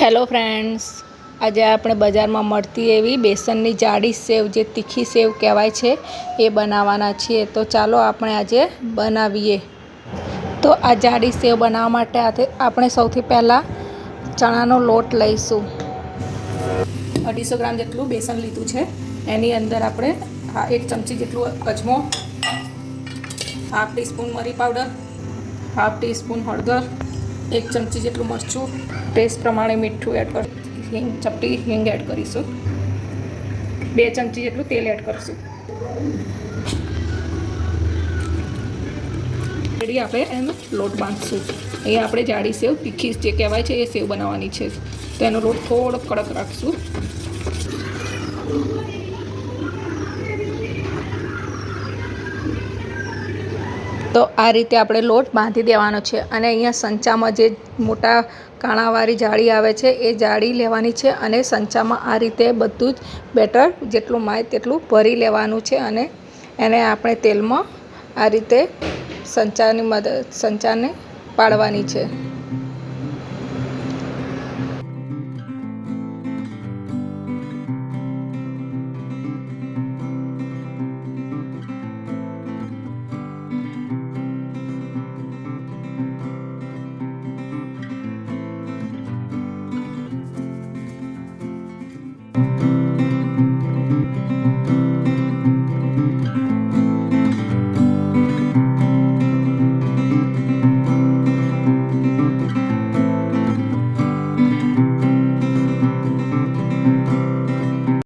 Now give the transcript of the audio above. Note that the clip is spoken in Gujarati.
હેલો ફ્રેન્ડ્સ, આજે આપણે બજારમાં મળતી એવી બેસનની જાડી સેવ, જે તીખી સેવ કહેવાય છે, એ બનાવવાના છીએ. તો ચાલો આપણે આજે બનાવીએ. તો આ જાડી સેવ બનાવવા માટે આપણે સૌથી પહેલાં ચણાનો લોટ લઈશું. 250 ગ્રામ જેટલું બેસન લીધું છે. એની અંદર આપણે 1 ચમચી જેટલું અજમો, હાફ ટીસ્પૂન મરી પાવડર, હાફ ટીસ્પૂન હળદર, 1 ચમચી જેટલું મરચું, ટેસ્ટ પ્રમાણે મીઠું એડ કરીશું, ચપટી હિંગ એડ કરીશું, 2 ચમચી જેટલું તેલ એડ કરીશું. રેડી આપણે એનો લોટ બાંધશું. અહીંયા આપણે જાડી સેવ તીખી જે કહેવાય છે એ સેવ બનાવવાની છે. તો એનો લોટ થોડો કડક રાખશું. તો આ રીતે આપણે લોટ બાંધી દેવાનો છે. અને અહીંયા સંચામાં જે મોટા કાણાવાળી જાળી આવે છે એ જાળી લેવાની છે. અને સંચામાં આ રીતે બધું જ બેટર જેટલું માય તેટલું ભરી લેવાનું છે. અને એને આપણે તેલમાં આ રીતે સંચાને પાડવાની છે.